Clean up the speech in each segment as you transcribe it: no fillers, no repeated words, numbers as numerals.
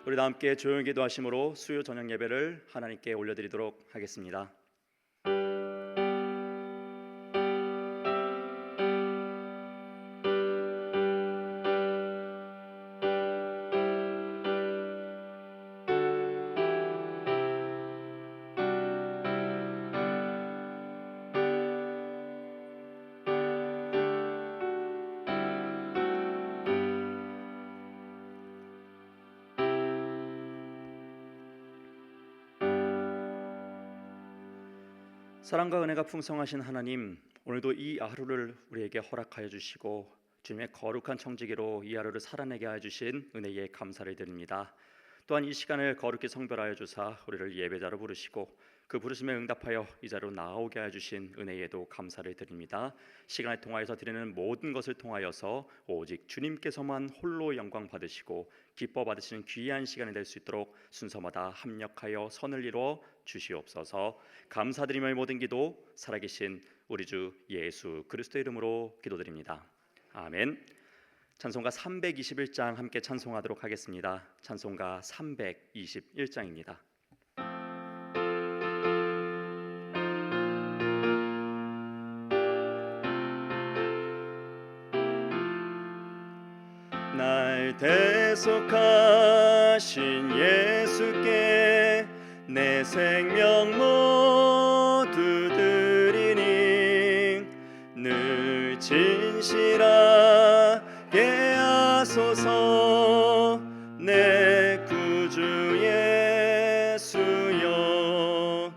우리 다 함께 조용히 기도하심으로 수요 저녁 예배를 하나님께 올려드리도록 하겠습니다. 사랑과 은혜가 풍성하신 하나님, 오늘도 이 하루를 우리에게 허락하여 주시고 주님의 거룩한 청지기로 이 하루를 살아내게 하여 주신 은혜에 감사를 드립니다. 또한 이 시간을 거룩히 성별하여 주사 우리를 예배자로 부르시고 그 부르심에 응답하여 이 자리로 나오게 하여 주신 은혜에도 감사를 드립니다. 시간을 통하여서 드리는 모든 것을 통하여서 오직 주님께서만 홀로 영광 받으시고 기뻐 받으시는 귀한 시간이 될 수 있도록 순서마다 합력하여 선을 이루어 주시옵소서. 감사드리며 모든 기도 살아계신 우리 주 예수 그리스도의 이름으로 기도드립니다. 아멘. 찬송가 321장 함께 찬송하도록 하겠습니다. 찬송가 321장입니다. 날 대속하신 예수께 내 생명 모두 드리니 늘 진실하게 하소서. 내 구주 예수여,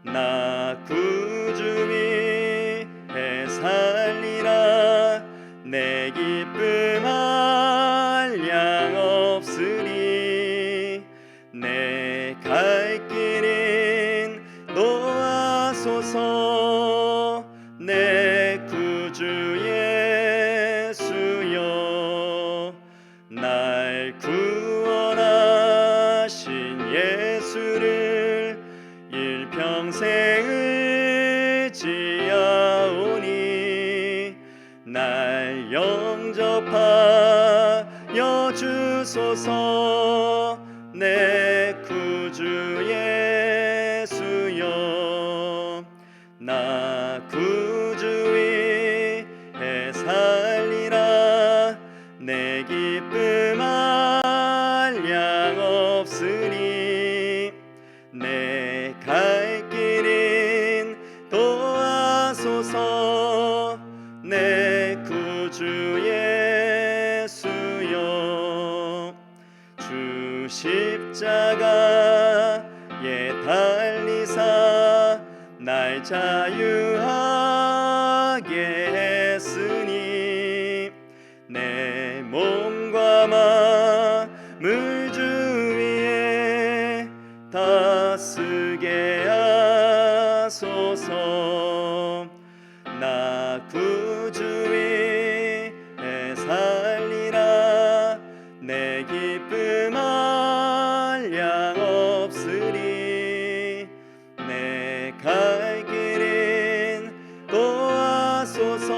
나 구주 위에 살리라. 내 기쁨 한량 없으리. 내 갈 길인 도하소서. 내 구주 예수여, 날 구원하신 예수를 일평생 의지하오니 날 영접하여 주소서. 내 구주 예수여, 나 구주 위에 살리라. 내 기쁨 한량 없으니 내 갈 길인 도하소서. 내 구주 예수여, 주 십자가에 달리사 날 자유하게 했으니 내 몸과 마음을 주 위에 다쓰게 하소서. 나 구주 위에 살리라. 내 기쁨 한량 없으리. 내 갈 길인 도하소서.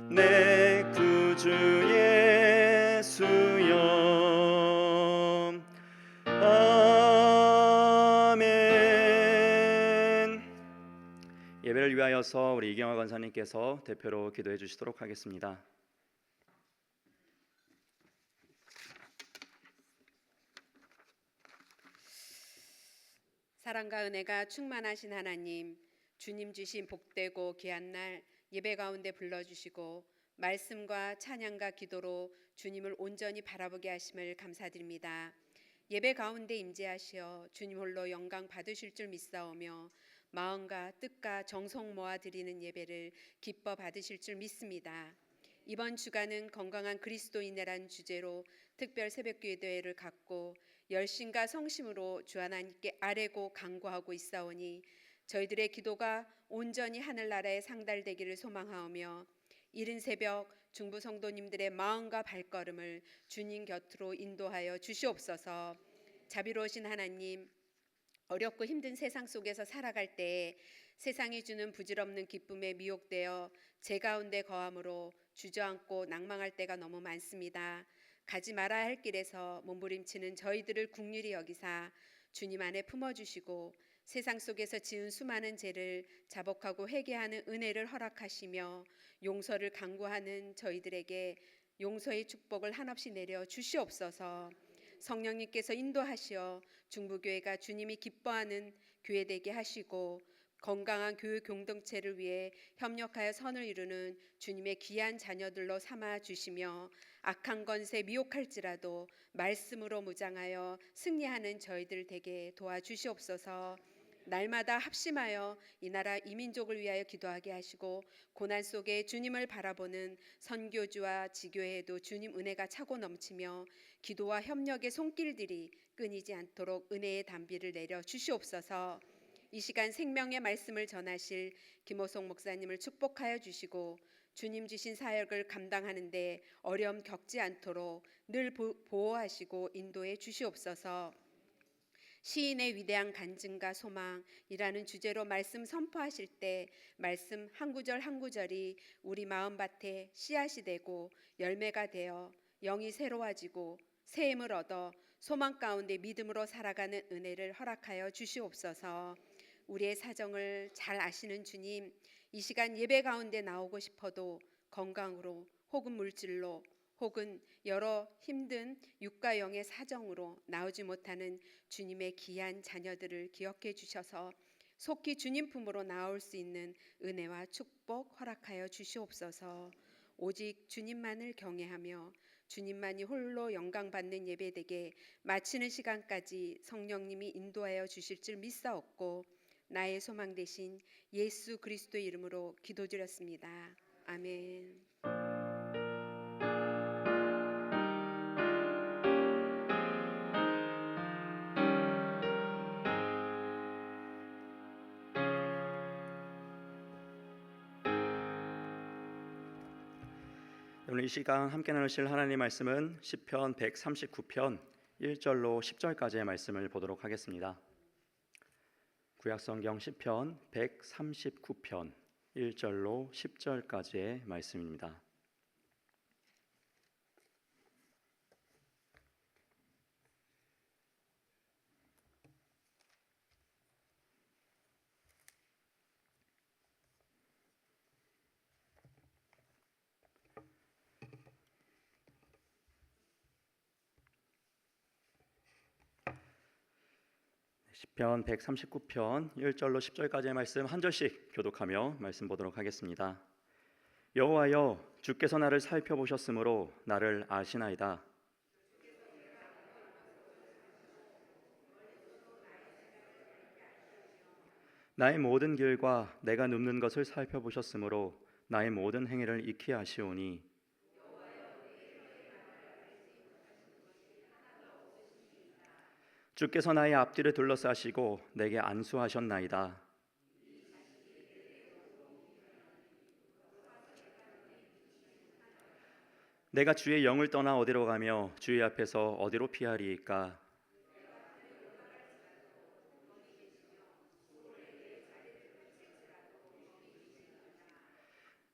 내 구주 예수여. 아멘. 예배를 위하여서 우리 이경화 권사님께서 대표로 기도해 주시도록 하겠습니다. 사랑과 은혜가 충만하신 하나님, 주님 주신 복되고 귀한 날 예배 가운데 불러주시고 말씀과 찬양과 기도로 주님을 온전히 바라보게 하심을 감사드립니다. 예배 가운데 임재하시어 주님 홀로 영광 받으실 줄 믿사오며 마음과 뜻과 정성 모아 드리는 예배를 기뻐 받으실 줄 믿습니다. 이번 주간은 건강한 그리스도인이란 주제로 특별 새벽기도회를 갖고 열심과 성심으로 주 하나님께 아뢰고 간구하고 있사오니 저희들의 기도가 온전히 하늘나라에 상달되기를 소망하오며 이른 새벽 중부 성도님들의 마음과 발걸음을 주님 곁으로 인도하여 주시옵소서. 자비로우신 하나님, 어렵고 힘든 세상 속에서 살아갈 때에 세상이 주는 부질없는 기쁨에 미혹되어 제 가운데 거함으로 주저앉고 낭망할 때가 너무 많습니다. 가지 말아야 할 길에서 몸부림치는 저희들을 긍휼히 여기사 주님 안에 품어주시고 세상 속에서 지은 수많은 죄를 자복하고 회개하는 은혜를 허락하시며 용서를 강구하는 저희들에게 용서의 축복을 한없이 내려 주시옵소서. 성령님께서 인도하시어 중부교회가 주님이 기뻐하는 교회 되게 하시고 건강한 교회 공동체를 위해 협력하여 선을 이루는 주님의 귀한 자녀들로 삼아 주시며 악한 건세 미혹할지라도 말씀으로 무장하여 승리하는 저희들 되게 도와주시옵소서. 날마다 합심하여 이 나라 이 민족을 위하여 기도하게 하시고 고난 속에 주님을 바라보는 선교주와 지교회에도 주님 은혜가 차고 넘치며 기도와 협력의 손길들이 끊이지 않도록 은혜의 단비를 내려 주시옵소서. 이 시간 생명의 말씀을 전하실 김호성 목사님을 축복하여 주시고 주님 주신 사역을 감당하는데 어려움 겪지 않도록 늘 보호하시고 인도해 주시옵소서. 시인의 위대한 간증과 소망이라는 주제로 말씀 선포하실 때 말씀 한 구절 한 구절이 우리 마음밭에 씨앗이 되고 열매가 되어 영이 새로워지고 새 힘을 얻어 소망 가운데 믿음으로 살아가는 은혜를 허락하여 주시옵소서. 우리의 사정을 잘 아시는 주님, 이 시간 예배 가운데 나오고 싶어도 건강으로 혹은 물질로 혹은 여러 힘든 육과 영의 사정으로 나오지 못하는 주님의 귀한 자녀들을 기억해 주셔서 속히 주님 품으로 나올 수 있는 은혜와 축복 허락하여 주시옵소서. 오직 주님만을 경외하며 주님만이 홀로 영광받는 예배되게 마치는 시간까지 성령님이 인도하여 주실 줄 믿사옵고 나의 소망 되신 예수 그리스도의 이름으로 기도드렸습니다. 아멘. 오늘 이 시간 함께 나누실 하나님의 말씀은 시편 139편 1절로 10절까지의 말씀을 보도록 하겠습니다. 구약성경 시편 139편 1절로 10절까지의 말씀입니다. 시편 139편 1절로 10절까지의 말씀 한 절씩 교독하며 말씀 보도록 하겠습니다. 여호와여, 주께서 나를 살펴보셨으므로 나를 아시나이다. 나의 모든 길과 내가 눕는 것을 살펴보셨으므로 나의 모든 행위를 익히 아시오니 주께서 나의 앞뒤를 둘러싸시고 내게 안수하셨나이다. 내가 주의 영을 떠나 어디로 가며 주의 앞에서 어디로 피하리이까?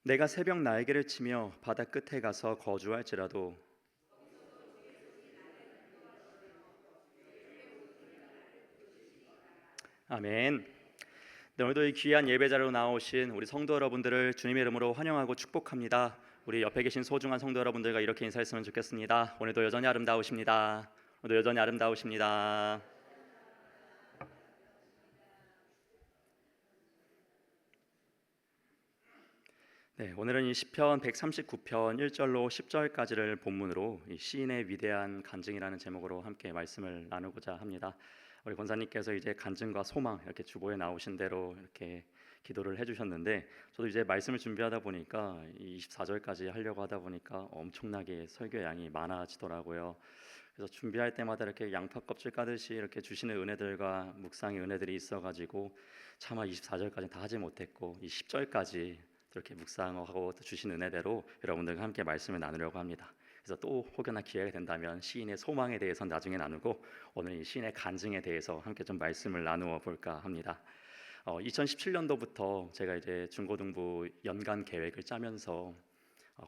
내가 새벽 날개를 치며 바다 끝에 가서 거주할지라도 아멘. 네, 오늘도 이 귀한 예배자로 나오신 우리 성도 여러분들을 주님의 이름으로 환영하고 축복합니다. 우리 옆에 계신 소중한 성도 여러분들과 이렇게 인사했으면 좋겠습니다. 오늘도 여전히 아름다우십니다. 오늘도 여전히 아름다우십니다. 네, 오늘은 이 시편 139편 1절로 10절까지를 본문으로 이 시인의 위대한 간증이라는 제목으로 함께 말씀을 나누고자 합니다. 우리 권사님께서 이제 간증과 소망 이렇게 주보에 나오신 대로 이렇게 기도를 해주셨는데 저도 이제 말씀을 준비하다 보니까 이 24절까지 하려고 하다 보니까 엄청나게 설교 양이 많아지더라고요. 그래서 준비할 때마다 이렇게 양파 껍질 까듯이 이렇게 주시는 은혜들과 묵상의 은혜들이 있어가지고 차마 24절까지 다 하지 못했고 이 10절까지 이렇게 묵상하고 주신 은혜대로 여러분들과 함께 말씀을 나누려고 합니다. 그래서 또 혹여나 기회가 된다면 시인의 소망에 대해서 나중에 나누고 오늘 이 시인의 간증에 대해서 함께 좀 말씀을 나누어 볼까 합니다. 2017년도부터 제가 이제 중고등부 연간 계획을 짜면서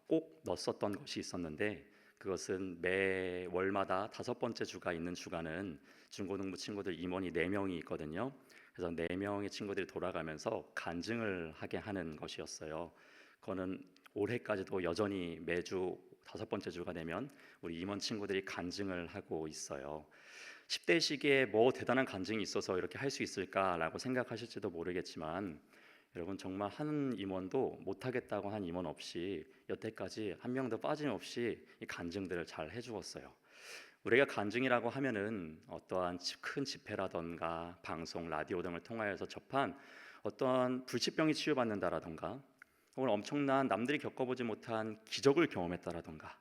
꼭 넣었었던 것이 있었는데 그것은 매 월마다 5번째 주가 있는 주간은 중고등부 친구들 임원이 4명이 있거든요. 그래서 4명의 친구들이 돌아가면서 간증을 하게 하는 것이었어요. 그거는 올해까지도 여전히 매주 5번째 주가 되면 우리 임원 친구들이 간증을 하고 있어요. 10대 시기에 뭐 대단한 간증이 있어서 이렇게 할 수 있을까라고 생각하실지도 모르겠지만, 여러분 정말 한 임원도 못하겠다고 한 임원 없이 여태까지 한 명도 빠짐없이 이 간증들을 잘 해주었어요. 우리가 간증이라고 하면은 어떠한 큰 집회라던가 방송, 라디오 등을 통하여서 접한 어떠한 불치병이 치유받는다라던가, 혹은 엄청난 남들이 겪어보지 못한 기적을 경험했다라던가,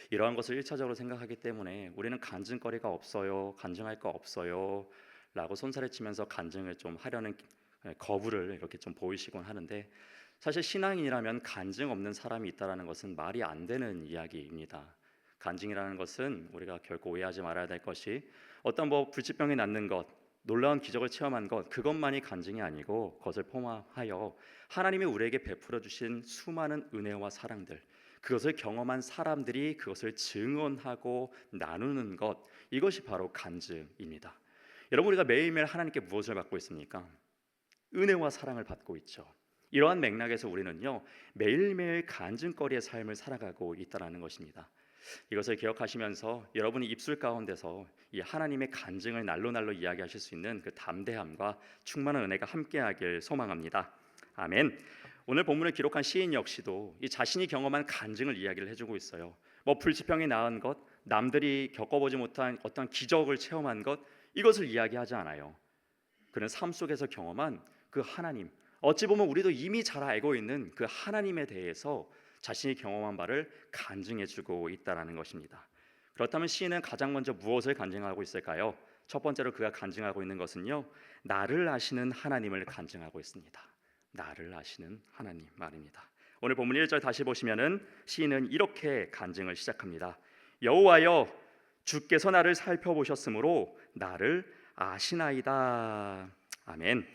이러한 것을 일차적으로 생각하기 때문에 우리는 간증거리가 없어요, 간증할 거 없어요 라고 손살을 치면서 간증을 좀 하려는 거부를 이렇게 좀 보이시곤 하는데, 사실 신앙인이라면 간증 없는 사람이 있다는 것은 말이 안 되는 이야기입니다. 간증이라는 것은 우리가 결코 오해하지 말아야 될 것이, 어떤 뭐 불치병이 낫는 것, 놀라운 기적을 체험한 것, 그것만이 간증이 아니고 그것을 포함하여 하나님이 우리에게 베풀어 주신 수많은 은혜와 사랑들, 그것을 경험한 사람들이 그것을 증언하고 나누는 것, 이것이 바로 간증입니다. 여러분, 우리가 매일매일 하나님께 무엇을 받고 있습니까? 은혜와 사랑을 받고 있죠. 이러한 맥락에서 우리는요, 매일매일 간증거리의 삶을 살아가고 있다는 것입니다. 이것을 기억하시면서 여러분이 입술 가운데서 이 하나님의 간증을 날로 이야기하실 수 있는 그 담대함과 충만한 은혜가 함께하길 소망합니다. 아멘. 오늘 본문을 기록한 시인 역시도 이 자신이 경험한 간증을 이야기를 해주고 있어요. 뭐 불치병이 나은 것, 남들이 겪어보지 못한 어떤 기적을 체험한 것, 이것을 이야기하지 않아요. 그는 삶 속에서 경험한 그 하나님, 어찌 보면 우리도 이미 잘 알고 있는 그 하나님에 대해서 자신이 경험한 바를 간증해주고 있다는 것입니다. 그렇다면 시인은 가장 먼저 무엇을 간증하고 있을까요? 첫 번째로 그가 간증하고 있는 것은요, 나를 아시는 하나님을 간증하고 있습니다. 나를 아시는 하나님 말입니다. 오늘 본문 1절 다시 보시면은 시인은 이렇게 간증을 시작합니다. 여호와여, 주께서 나를 살펴보셨으므로 나를 아시나이다. 아멘.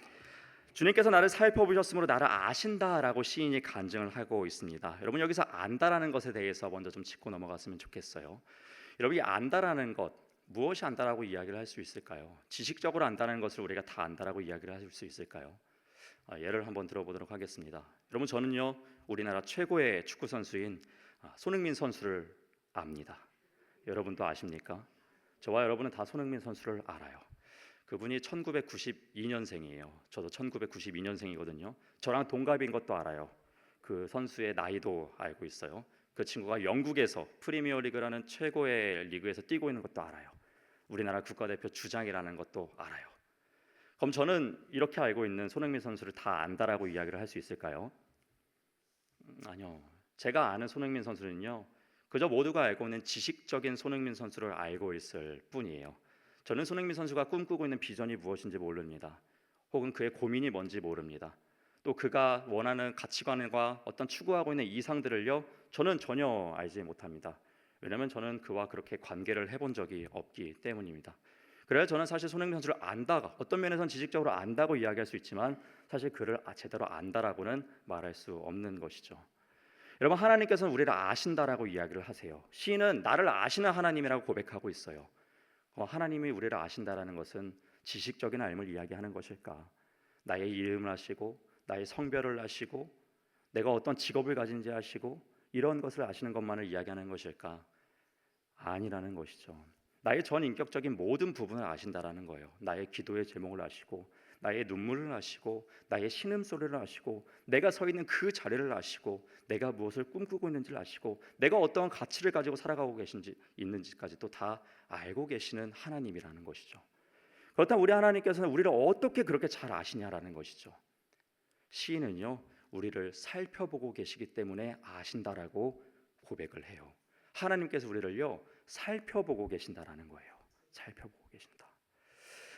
주님께서 나를 살펴보셨으므로 나를 아신다라고 시인이 간증을 하고 있습니다. 여러분, 여기서 안다라는 것에 대해서 먼저 좀 짚고 넘어갔으면 좋겠어요. 여러분, 이 안다라는 것, 무엇이 안다라고 이야기를 할 수 있을까요? 지식적으로 안다는 것을 우리가 다 안다라고 이야기를 할 수 있을까요? 예를 한번 들어보도록 하겠습니다. 여러분, 저는요, 우리나라 최고의 축구 선수인 손흥민 선수를 압니다. 여러분도 아십니까? 저와 여러분은 다 손흥민 선수를 알아요. 그분이 1992년생이에요. 저도 1992년생이거든요. 저랑 동갑인 것도 알아요. 그 선수의 나이도 알고 있어요. 그 친구가 영국에서 프리미어리그라는 최고의 리그에서 뛰고 있는 것도 알아요. 우리나라 국가대표 주장이라는 것도 알아요. 그럼 저는 이렇게 알고 있는 손흥민 선수를 다 안다라고 이야기를 할 수 있을까요? 아니요. 제가 아는 손흥민 선수는요, 그저 모두가 알고 있는 지식적인 손흥민 선수를 알고 있을 뿐이에요. 저는 손흥민 선수가 꿈꾸고 있는 비전이 무엇인지 모릅니다. 혹은 그의 고민이 뭔지 모릅니다. 또 그가 원하는 가치관과 어떤 추구하고 있는 이상들을요, 저는 전혀 알지 못합니다. 왜냐하면 저는 그와 그렇게 관계를 해본 적이 없기 때문입니다. 그래서 저는 사실 손흥민 선수를 안다가, 어떤 면에서는 지식적으로 안다고 이야기할 수 있지만 사실 그를 제대로 안다라고는 말할 수 없는 것이죠. 여러분, 하나님께서는 우리를 아신다라고 이야기를 하세요. 시인은 나를 아시는 하나님이라고 고백하고 있어요. 하나님이 우리를 아신다라는 것은 지식적인 알을 이야기하는 것일까? 나의 이름을 아시고, 나의 성별을 아시고, 내가 어떤 직업을 가진지 아시고, 이런 것을 아시는 것만을 이야기하는 것일까? 아니라는 것이죠. 나의 전 인격적인 모든 부분을 아신다라는 거예요. 나의 기도의 제목을 아시고, 나의 눈물을 아시고, 나의 신음소리를 아시고, 내가 서 있는 그 자리를 아시고, 내가 무엇을 꿈꾸고 있는지를 아시고, 내가 어떤 가치를 가지고 살아가고 있는지까지도 다 알고 계시는 하나님이라는 것이죠. 그렇다면 우리 하나님께서는 우리를 어떻게 그렇게 잘 아시냐라는 것이죠. 시인은요, 우리를 살펴보고 계시기 때문에 아신다라고 고백을 해요. 하나님께서 우리를요, 살펴보고 계신다라는 거예요. 살펴보고 계신다.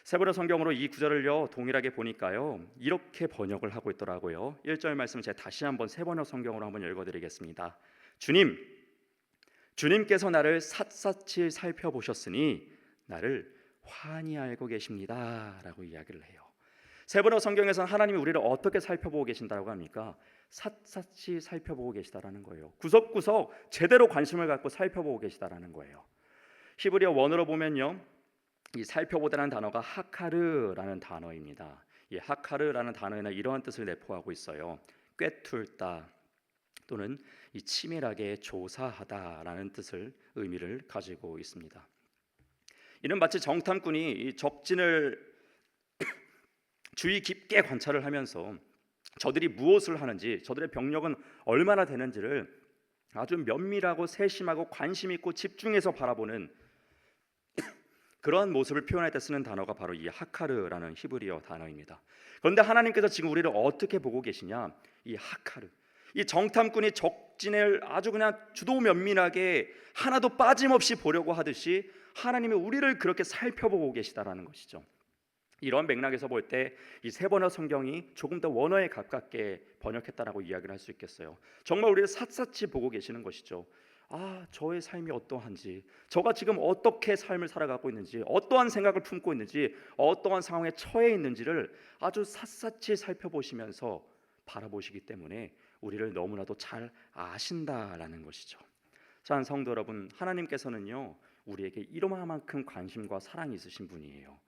세번호 성경으로 이 구절을요, 동일하게 보니까요, 이렇게 번역을 하고 있더라고요. 1절 말씀 제가 다시 한번 세번호 성경으로 한번 읽어드리겠습니다. 주님께서 나를 샅샅이 살펴보셨으니 나를 환히 알고 계십니다 라고 이야기를 해요. 세 번의 성경에서는 하나님이 우리를 어떻게 살펴보고 계신다고 합니까? 샅샅이 살펴보고 계시다라는 거예요. 구석구석 제대로 관심을 갖고 살펴보고 계시다라는 거예요. 히브리어 원어로 보면요, 이 살펴보다라는 단어가 하카르라는 단어입니다. 이 하카르라는 단어에는 이러한 뜻을 내포하고 있어요. 꿰뚫다 또는 이 치밀하게 조사하다라는 뜻을 의미를 가지고 있습니다. 이는 마치 정탐꾼이 이 적진을 주의 깊게 관찰을 하면서 저들이 무엇을 하는지, 저들의 병력은 얼마나 되는지를 아주 면밀하고 세심하고 관심 있고 집중해서 바라보는 그러한 모습을 표현할 때 쓰는 단어가 바로 이 하카르라는 히브리어 단어입니다. 그런데 하나님께서 지금 우리를 어떻게 보고 계시냐? 이 하카르, 이 정탐꾼이 적진을 아주 그냥 주도 면밀하게 하나도 빠짐없이 보려고 하듯이 하나님이 우리를 그렇게 살펴보고 계시다라는 것이죠. 이런 맥락에서 볼 때 이 세 번의 성경이 조금 더 원어에 가깝게 번역했다라고 이야기를 할 수 있겠어요. 정말 우리를 샅샅이 보고 계시는 것이죠. 저의 삶이 어떠한지, 저가 지금 어떻게 삶을 살아가고 있는지, 어떠한 생각을 품고 있는지, 어떠한 상황에 처해 있는지를 아주 샅샅이 살펴보시면서 바라보시기 때문에 우리를 너무나도 잘 아신다라는 것이죠. 자, 성도 여러분, 하나님께서는요 우리에게 이러만큼 관심과 사랑이 있으신 분이에요.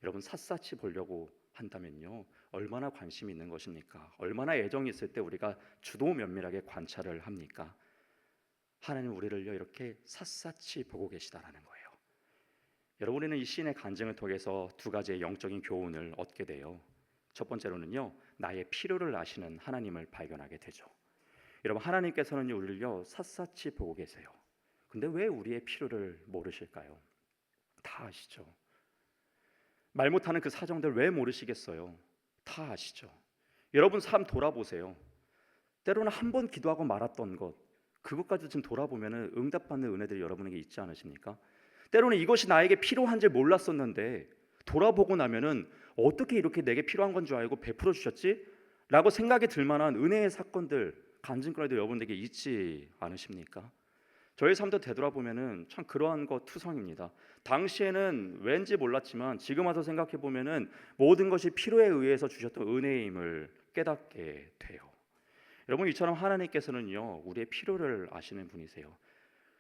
여러분, 샅샅이 보려고 한다면요 얼마나 관심이 있는 것입니까? 얼마나 애정이 있을 때 우리가 주도 면밀하게 관찰을 합니까? 하나님 우리를요 이렇게 샅샅이 보고 계시다라는 거예요. 여러분, 우리는 이 시인의 간증을 통해서 두 가지의 영적인 교훈을 얻게 돼요. 첫 번째로는요, 나의 필요를 아시는 하나님을 발견하게 되죠. 여러분, 하나님께서는 우리를요 샅샅이 보고 계세요. 근데 왜 우리의 필요를 모르실까요? 다 아시죠. 말 못하는 그 사정들 왜 모르시겠어요? 다 아시죠. 여러분 삶 돌아보세요. 때로는 한 번 기도하고 말았던 것, 그것까지 지금 돌아보면 응답받는 은혜들이 여러분에게 있지 않으십니까? 때로는 이것이 나에게 필요한지 몰랐었는데 돌아보고 나면은 어떻게 이렇게 내게 필요한 건 줄 알고 베풀어 주셨지? 라고 생각이 들 만한 은혜의 사건들, 간증거리도 여러분에게 있지 않으십니까? 저희 삶도 되돌아보면은 참 그러한 것 투성입니다. 당시에는 왠지 몰랐지만 지금 와서 생각해 보면은 모든 것이 필요에 의해서 주셨던 은혜임을 깨닫게 돼요. 여러분, 이처럼 하나님께서는요 우리의 필요를 아시는 분이세요.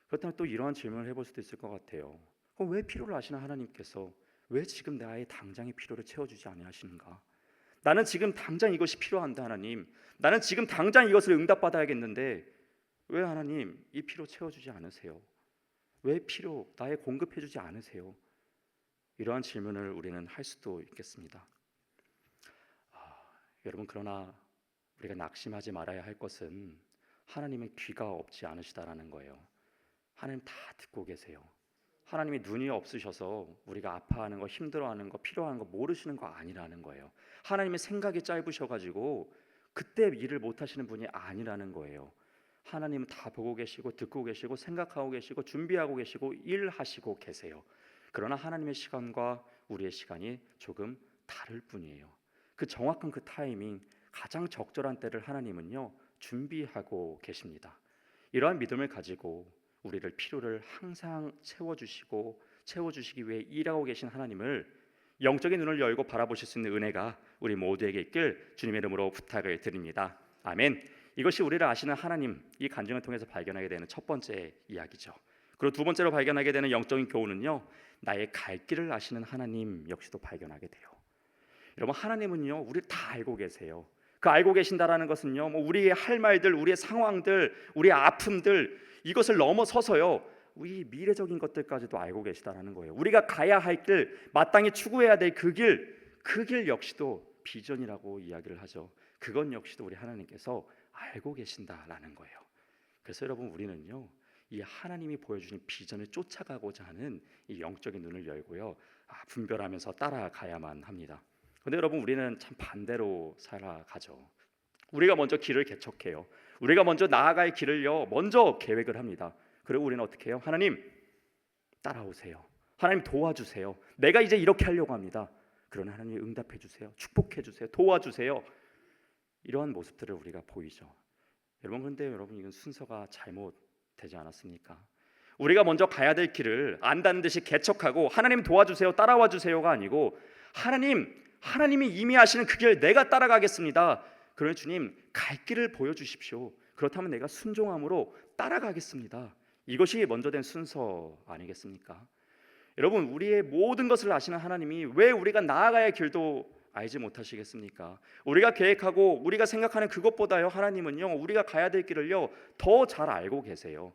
그렇다면 또 이러한 질문을 해볼 수도 있을 것 같아요. 그럼 왜 필요를 아시는 하나님께서 왜 지금 나의 당장의 필요를 채워주지 아니하시는가? 나는 지금 당장 이것이 필요한데 하나님, 나는 지금 당장 이것을 응답받아야겠는데 왜 하나님 이 필요 채워주지 않으세요? 왜 필요 나의 공급해주지 않으세요? 이러한 질문을 우리는 할 수도 있겠습니다. 여러분, 그러나 우리가 낙심하지 말아야 할 것은 하나님은 귀가 없지 않으시다라는 거예요. 하나님 다 듣고 계세요. 하나님이 눈이 없으셔서 우리가 아파하는 거, 힘들어하는 거, 필요한 거 모르시는 거 아니라는 거예요. 하나님의 생각이 짧으셔가지고 그때 일을 못하시는 분이 아니라는 거예요. 하나님은 다 보고 계시고 듣고 계시고 생각하고 계시고 준비하고 계시고 일하시고 계세요. 그러나 하나님의 시간과 우리의 시간이 조금 다를 뿐이에요. 그 정확한 그 타이밍, 가장 적절한 때를 하나님은요 준비하고 계십니다. 이러한 믿음을 가지고 우리를 필요를 항상 채워주시기 위해 일하고 계신 하나님을 영적인 눈을 열고 바라보실 수 있는 은혜가 우리 모두에게 있길 주님의 이름으로 부탁을 드립니다. 아멘. 이것이 우리를 아시는 하나님, 이 간증을 통해서 발견하게 되는 첫 번째 이야기죠. 그리고 두 번째로 발견하게 되는 영적인 교훈은요, 나의 갈 길을 아시는 하나님 역시도 발견하게 돼요. 여러분, 하나님은요 우리를 다 알고 계세요. 그 알고 계신다라는 것은요, 우리의 할 말들, 우리의 상황들, 우리의 아픔들, 이것을 넘어서서요 우리 미래적인 것들까지도 알고 계시다라는 거예요. 우리가 가야 할 길, 마땅히 추구해야 될 그 길 역시도 비전이라고 이야기를 하죠. 그건 역시도 우리 하나님께서 알고 계신다라는 거예요. 그래서 여러분, 우리는요 이 하나님이 보여주신 비전을 쫓아가고자 하는 이 영적인 눈을 열고요 분별하면서 따라가야만 합니다. 그런데 여러분, 우리는 참 반대로 살아가죠. 우리가 먼저 길을 개척해요. 우리가 먼저 나아갈 길을요 먼저 계획을 합니다. 그리고 우리는 어떻게 해요? 하나님 따라오세요. 하나님 도와주세요. 내가 이제 이렇게 하려고 합니다. 그러나 하나님 응답해 주세요. 축복해 주세요. 도와주세요. 이러한 모습들을 우리가 보이죠. 여러분, 그런데 여러분, 이건 순서가 잘못되지 않았습니까? 우리가 먼저 가야 될 길을 안다는 듯이 개척하고 하나님 도와주세요, 따라와 주세요가 아니고 하나님 하나님이 이미 아시는 그 길 내가 따라가겠습니다. 그러니 주님 갈 길을 보여주십시오. 그렇다면 내가 순종함으로 따라가겠습니다. 이것이 먼저 된 순서 아니겠습니까? 여러분, 우리의 모든 것을 아시는 하나님이 왜 우리가 나아가야 할 길도 알지 못하시겠습니까? 우리가 계획하고 우리가 생각하는 그것보다요, 하나님은요 우리가 가야 될 길을요 더 잘 알고 계세요.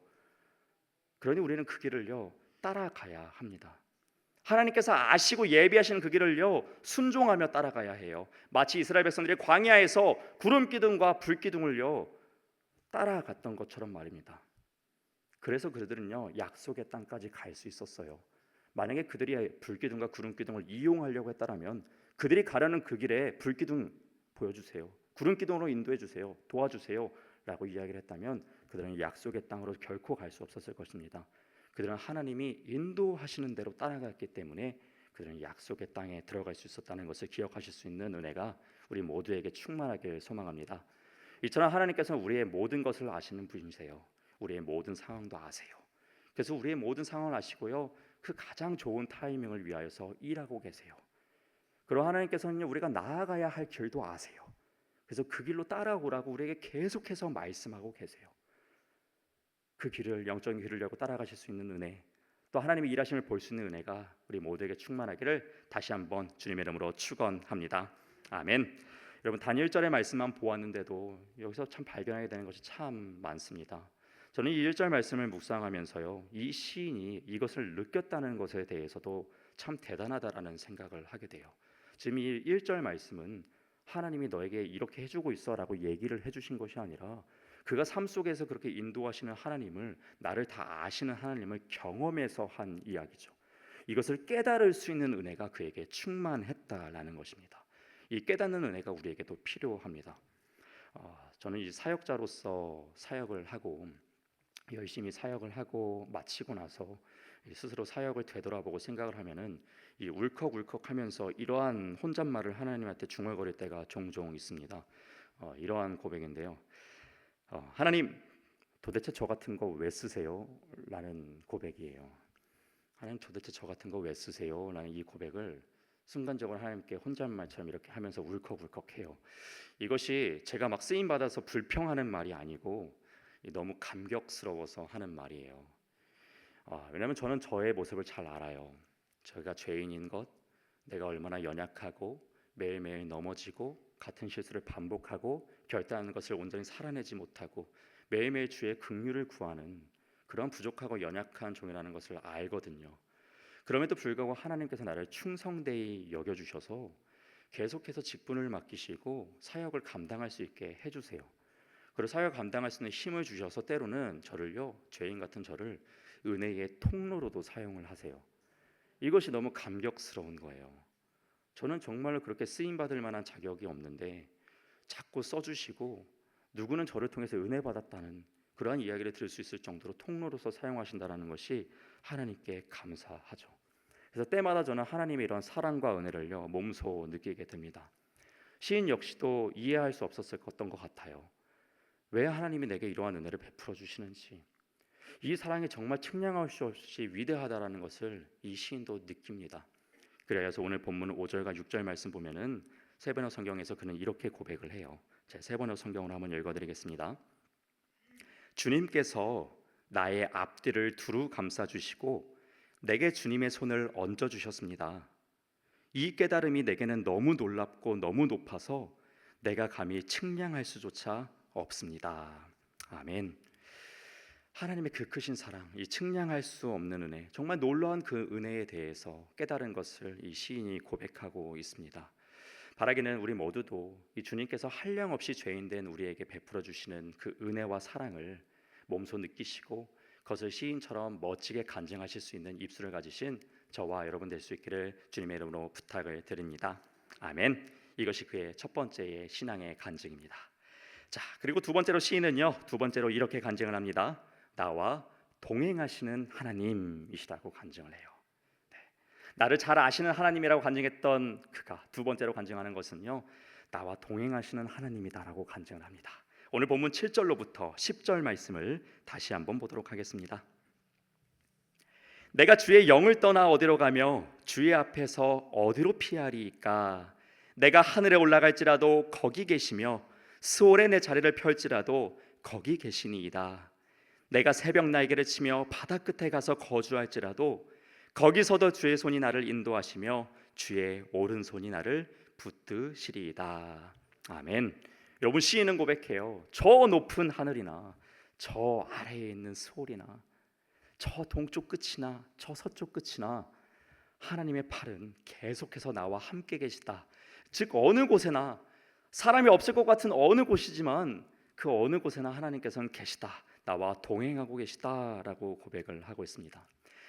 그러니 우리는 그 길을요 따라가야 합니다. 하나님께서 아시고 예비하시는 그 길을요 순종하며 따라가야 해요. 마치 이스라엘 백성들이 광야에서 구름 기둥과 불 기둥을요 따라갔던 것처럼 말입니다. 그래서 그들은요 약속의 땅까지 갈 수 있었어요. 만약에 그들이 불기둥과 구름기둥을 이용하려고 했다면 그들이 가려는 그 길에 불기둥 보여주세요, 구름기둥으로 인도해 주세요, 도와주세요 라고 이야기를 했다면 그들은 약속의 땅으로 결코 갈 수 없었을 것입니다. 그들은 하나님이 인도하시는 대로 따라갔기 때문에 그들은 약속의 땅에 들어갈 수 있었다는 것을 기억하실 수 있는 은혜가 우리 모두에게 충만하길 소망합니다. 이처럼 하나님께서는 우리의 모든 것을 아시는 분이세요. 우리의 모든 상황도 아세요. 그래서 우리의 모든 상황을 아시고요 그 가장 좋은 타이밍을 위하여서 일하고 계세요. 그리고 하나님께서는 우리가 나아가야 할 길도 아세요. 그래서 그 길로 따라오라고 우리에게 계속해서 말씀하고 계세요. 그 길을, 영적인 길을 열고 따라가실 수 있는 은혜, 또 하나님의 일하심을 볼 수 있는 은혜가 우리 모두에게 충만하기를 다시 한번 주님의 이름으로 축원합니다. 아멘. 여러분, 다니엘절의 말씀만 보았는데도 여기서 참 발견하게 되는 것이 참 많습니다. 저는 이 1절 말씀을 묵상하면서요 이 시인이 이것을 느꼈다는 것에 대해서도 참 대단하다라는 생각을 하게 돼요. 지금 이 1절 말씀은 하나님이 너에게 이렇게 해주고 있어라고 얘기를 해주신 것이 아니라 그가 삶 속에서 그렇게 인도하시는 하나님을, 나를 다 아시는 하나님을 경험해서 한 이야기죠. 이것을 깨달을 수 있는 은혜가 그에게 충만했다라는 것입니다. 이 깨닫는 은혜가 우리에게도 필요합니다. 저는 이 사역자로서 사역을 하고 열심히 사역을 하고 마치고 나서 스스로 사역을 되돌아보고 생각을 하면은 이 울컥울컥하면서 이러한 혼잣말을 하나님한테 중얼거릴 때가 종종 있습니다. 이러한 고백인데요. 하나님, 도대체 저 같은 거 왜 쓰세요? 라는 고백이에요. 하나님, 도대체 저 같은 거 왜 쓰세요? 라는 이 고백을 순간적으로 하나님께 혼잣말처럼 이렇게 하면서 울컥울컥해요. 이것이 제가 막 쓰임 받아서 불평하는 말이 아니고 너무 감격스러워서 하는 말이에요. 왜냐하면 저는 저의 모습을 잘 알아요. 제가 죄인인 것, 내가 얼마나 연약하고 매일매일 넘어지고 같은 실수를 반복하고 결단하는 것을 온전히 살아내지 못하고 매일매일 주의 긍휼을 구하는 그런 부족하고 연약한 종이라는 것을 알거든요. 그럼에도 불구하고 하나님께서 나를 충성되이 여겨주셔서 계속해서 직분을 맡기시고 사역을 감당할 수 있게 해주세요. 그리고 사역을 감당할 수 있는 힘을 주셔서 때로는 저를요, 죄인 같은 저를 은혜의 통로로도 사용을 하세요. 이것이 너무 감격스러운 거예요. 저는 정말로 그렇게 쓰임받을 만한 자격이 없는데 자꾸 써주시고 누구는 저를 통해서 은혜 받았다는 그러한 이야기를 들을 수 있을 정도로 통로로서 사용하신다는 것이 하나님께 감사하죠. 그래서 때마다 저는 하나님의 이런 사랑과 은혜를요 몸소 느끼게 됩니다. 시인 역시도 이해할 수 없었던 것 같아요. 왜 하나님이 내게 이러한 은혜를 베풀어 주시는지, 이 사랑이 정말 측량할 수 없이 위대하다라는 것을 이 시인도 느낍니다. 그래서 오늘 본문 5절과 6절 말씀 보면은 세번역 성경에서 그는 이렇게 고백을 해요. 제 세번역 성경으로 한번 읽어드리겠습니다. 주님께서 나의 앞뒤를 두루 감싸주시고 내게 주님의 손을 얹어주셨습니다. 이 깨달음이 내게는 너무 놀랍고 너무 높아서 내가 감히 측량할 수조차 없습니다. 아멘. 하나님의 그 크신 사랑, 이 측량할 수 없는 은혜, 정말 놀라운 그 은혜에 대해서 깨달은 것을 이 시인이 고백하고 있습니다. 바라기는 우리 모두도 이 주님께서 한량없이 죄인된 우리에게 베풀어 주시는 그 은혜와 사랑을 몸소 느끼시고 그것을 시인처럼 멋지게 간증하실 수 있는 입술을 가지신 저와 여러분 될 수 있기를 주님의 이름으로 부탁을 드립니다. 아멘. 이것이 그의 첫 번째의 신앙의 간증입니다. 자, 그리고 두 번째로 시인은요, 두 번째로 이렇게 간증을 합니다. 나와 동행하시는 하나님이시라고 간증을 해요. 네. 나를 잘 아시는 하나님이라고 간증했던 그가 두 번째로 간증하는 것은요, 나와 동행하시는 하나님이다라고 간증을 합니다. 오늘 본문 7절로부터 10절 말씀을 다시 한번 보도록 하겠습니다. 내가 주의 영을 떠나 어디로 가며 주의 앞에서 어디로 피하리이까? 내가 하늘에 올라갈지라도 거기 계시며 스올에 내 자리를 펼지라도 거기 계시니이다. 내가 새벽 날개를 치며 바다 끝에 가서 거주할지라도 거기서도 주의 손이 나를 인도하시며 주의 오른손이 나를 붙드시리이다. 아멘. 여러분, 시인은 고백해요. 저 높은 하늘이나 저 아래에 있는 스올이나 저 동쪽 끝이나 저 서쪽 끝이나 하나님의 팔은 계속해서 나와 함께 계시다. 즉 어느 곳에나, 사람이 없을 것 같은 어느 곳이지만 그 어느 곳에나 하나님께서는 계시다, 나와 동행하고 계시다라고 고백을 하고 있습니다.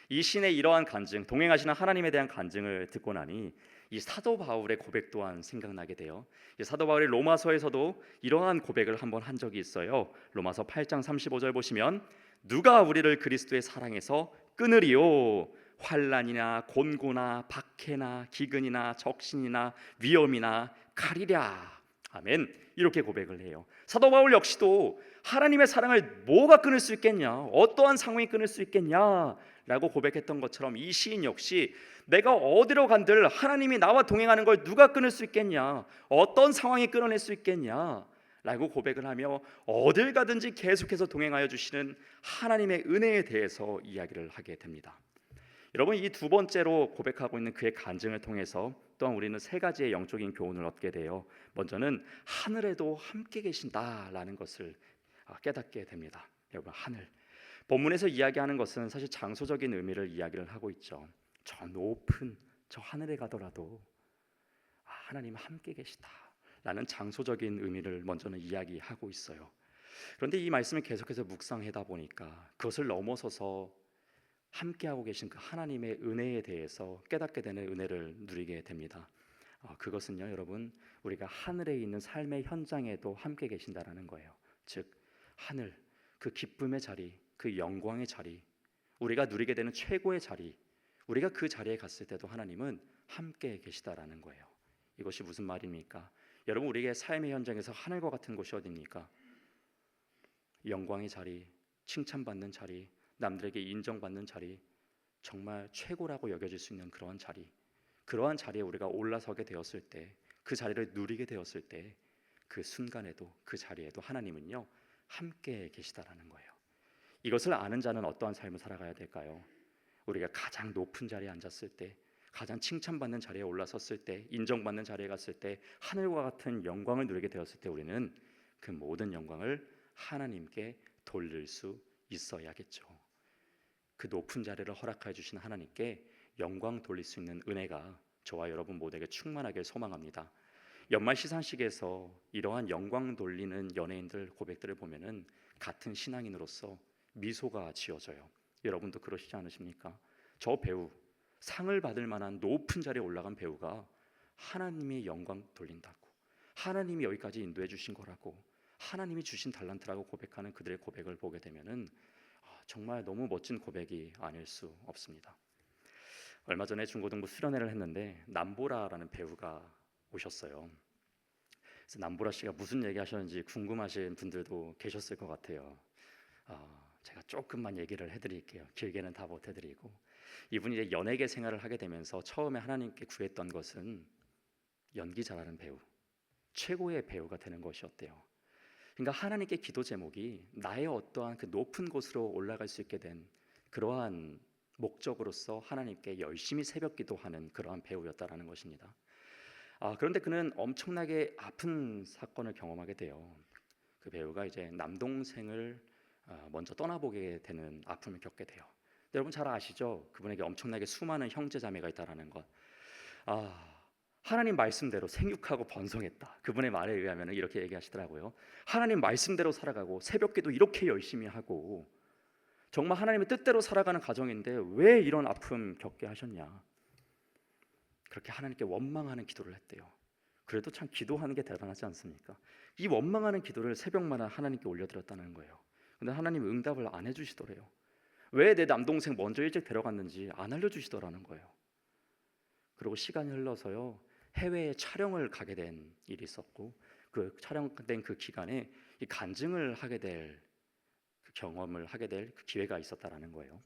이 시인의 이러한 간증, 동행하시는 하나님에 대한 간증을 듣고 나니 이 사도 바울의 고백 또한 생각나게 돼요. 이 사도 바울이 로마서에서도 이러한 고백을 한번 한 적이 있어요. 로마서 8장 35절 보시면 누가 우리를 그리스도의 사랑에서 끊으리요? 환난이나 곤고나 박해나 기근이나 적신이나 위험이나 칼이랴. 아멘. 이렇게 고백을 해요. 사도 바울 역시도 하나님의 사랑을 뭐가 끊을 수 있겠냐, 어떠한 상황이 끊을 수 있겠냐라고 고백했던 것처럼 이 시인 역시 내가 어디로 간들 하나님이 나와 동행하는 걸 누가 끊을 수 있겠냐, 어떤 상황이 끊어낼 수 있겠냐 라고 고백을 하며 어딜 가든지 계속해서 동행하여 주시는 하나님의 은혜에 대해서 이야기를 하게 됩니다. 여러분, 이 두 번째로 고백하고 있는 그의 간증을 통해서 또한 우리는 세 가지의 영적인 교훈을 얻게 돼요. 먼저는 하늘에도 함께 계신다라는 것을 깨닫게 됩니다. 여러분, 하늘, 본문에서 이야기하는 것은 사실 장소적인 의미를 이야기를 하고 있죠. 저 높은 저 하늘에 가더라도 하나님 함께 계시다라는 장소적인 의미를 먼저는 이야기하고 있어요. 그런데 이 말씀을 계속해서 묵상하다 보니까 그것을 넘어서서 함께하고 계신 그 하나님의 은혜에 대해서 깨닫게 되는 은혜를 누리게 됩니다. 그것은요, 여러분, 우리가 하늘에 있는 삶의 현장에도 함께 계신다라는 거예요. 즉 하늘, 그 기쁨의 자리, 그 영광의 자리, 우리가 누리게 되는 최고의 자리, 우리가 그 자리에 갔을 때도 하나님은 함께 계시다라는 거예요. 이것이 무슨 말입니까? 여러분, 우리의 삶의 현장에서 하늘과 같은 곳이 어디입니까? 영광의 자리, 칭찬받는 자리, 남들에게 인정받는 자리, 정말 최고라고 여겨질 수 있는 그러한 자리, 그러한 자리에 우리가 올라서게 되었을 때, 그 자리를 누리게 되었을 때, 그 순간에도 그 자리에도 하나님은요 함께 계시다라는 거예요. 이것을 아는 자는 어떠한 삶을 살아가야 될까요? 우리가 가장 높은 자리에 앉았을 때, 가장 칭찬받는 자리에 올라섰을 때, 인정받는 자리에 갔을 때, 하늘과 같은 영광을 누리게 되었을 때 우리는 그 모든 영광을 하나님께 돌릴 수 있어야겠죠. 그 높은 자리를 허락해 주신 하나님께 영광 돌릴 수 있는 은혜가 저와 여러분 모두에게 충만하길 소망합니다. 연말 시상식에서 이러한 영광 돌리는 연예인들 고백들을 보면은 같은 신앙인으로서 미소가 지어져요. 여러분도 그러시지 않으십니까? 저 배우, 상을 받을 만한 높은 자리에 올라간 배우가 하나님의 영광 돌린다고, 하나님이 여기까지 인도해 주신 거라고, 하나님이 주신 달란트라고 고백하는 그들의 고백을 보게 되면은 정말 너무 멋진 고백이 아닐 수 없습니다. 얼마 전에 중고등부 수련회를 했는데 남보라라는 배우가 오셨어요. 그래서 남보라 씨가 무슨 얘기 하셨는지 궁금하신 분들도 계셨을 것 같아요. 제가 조금만 얘기를 해드릴게요. 길게는 다 못 해드리고, 이분이 이제 연예계 생활을 하게 되면서 처음에 하나님께 구했던 것은 연기 잘하는 배우, 최고의 배우가 되는 것이었대요. 그러니까 하나님께 기도 제목이 나의 어떠한 그 높은 곳으로 올라갈 수 있게 된 그러한 목적으로서 하나님께 열심히 새벽 기도하는 그러한 배우였다라는 것입니다. 그런데 그는 엄청나게 아픈 사건을 경험하게 돼요. 그 배우가 이제 남동생을 먼저 떠나보게 되는 아픔을 겪게 돼요. 여러분 잘 아시죠? 그분에게 엄청나게 수많은 형제자매가 있다라는 것. 하나님 말씀대로 생육하고 번성했다. 그분의 말에 의하면 이렇게 얘기하시더라고요. 하나님 말씀대로 살아가고 새벽기도 이렇게 열심히 하고 정말 하나님의 뜻대로 살아가는 가정인데 왜 이런 아픔 겪게 하셨냐, 그렇게 하나님께 원망하는 기도를 했대요. 그래도 참 기도하는 게 대단하지 않습니까? 이 원망하는 기도를 새벽마다 하나님께 올려드렸다는 거예요. 근데 하나님 응답을 안 해주시더래요. 왜 내 남동생 먼저 일찍 데려갔는지 안 알려주시더라는 거예요. 그리고 시간이 흘러서요 해외에 촬영을 가게 된 일이 있었고, 그 촬영된 그 기간에 이 간증을 하게 될 그 경험을 하게 될 그 기회가 있었다라는 거예요.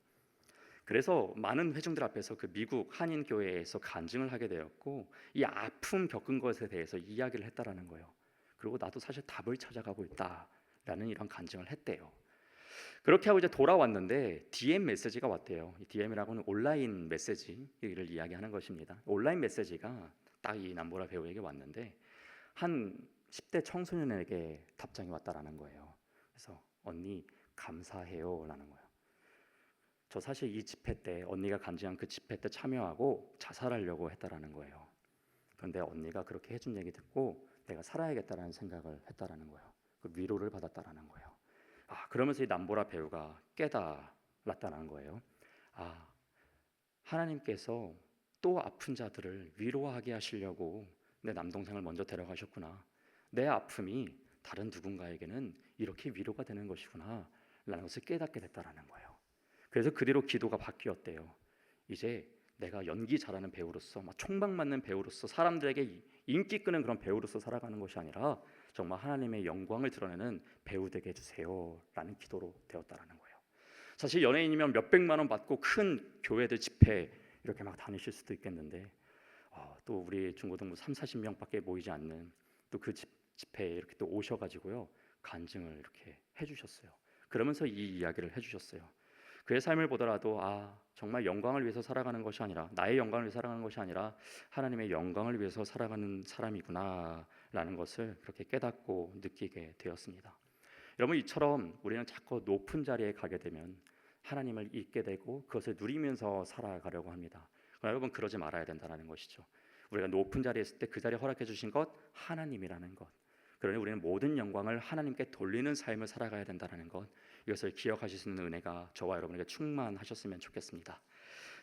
그래서 많은 회중들 앞에서 그 미국 한인 교회에서 간증을 하게 되었고 이 아픔 겪은 것에 대해서 이야기를 했다라는 거예요. 그리고 나도 사실 답을 찾아가고 있다라는 이런 간증을 했대요. 그렇게 하고 이제 돌아왔는데 DM 메시지가 왔대요. 이 DM이라고는 온라인 메시지를 이야기하는 것입니다. 온라인 메시지가 딱 이 남보라 배우에게 왔는데 한 10대 청소년에게 답장이 왔다라는 거예요. 그래서 언니 감사해요라는 거예요. 저 사실 이 집회 때 언니가 간증한 그 집회 때 참여하고 자살하려고 했다라는 거예요. 그런데 언니가 그렇게 해준 얘기 듣고 내가 살아야겠다라는 생각을 했다라는 거예요. 그 위로를 받았다라는 거예요. 그러면서 이 남보라 배우가 깨달았다는 거예요. 하나님께서 또 아픈 자들을 위로하게 하시려고 내 남동생을 먼저 데려가셨구나. 내 아픔이 다른 누군가에게는 이렇게 위로가 되는 것이구나 라는 것을 깨닫게 됐다라는 거예요. 그래서 그 뒤로 기도가 바뀌었대요. 이제 내가 연기 잘하는 배우로서 막 총박 맞는 배우로서 사람들에게 인기 끄는 그런 배우로서 살아가는 것이 아니라 정말 하나님의 영광을 드러내는 배우 되게 해주세요 라는 기도로 되었다라는 거예요. 사실 연예인이면 몇백만 원 받고 큰 교회들 집회 이렇게 막 다니실 수도 있겠는데 또 우리 중고등부 30-40명밖에 모이지 않는 또 그 집회에 이렇게 또 오셔가지고요 간증을 이렇게 해주셨어요. 그러면서 이 이야기를 해주셨어요. 그의 삶을 보더라도 정말 영광을 위해서 살아가는 것이 아니라 나의 영광을 위해서 살아가는 것이 아니라 하나님의 영광을 위해서 살아가는 사람이구나 라는 것을 그렇게 깨닫고 느끼게 되었습니다. 여러분 이처럼 우리는 자꾸 높은 자리에 가게 되면 하나님을 잊게 되고 그것을 누리면서 살아가려고 합니다. 그러나 여러분 그러지 말아야 된다는 것이죠. 우리가 높은 자리에 있을 때 그 자리에 허락해 주신 것 하나님이라는 것, 그러니 우리는 모든 영광을 하나님께 돌리는 삶을 살아가야 된다는 것, 이것을 기억하실 수 있는 은혜가 저와 여러분에게 충만하셨으면 좋겠습니다.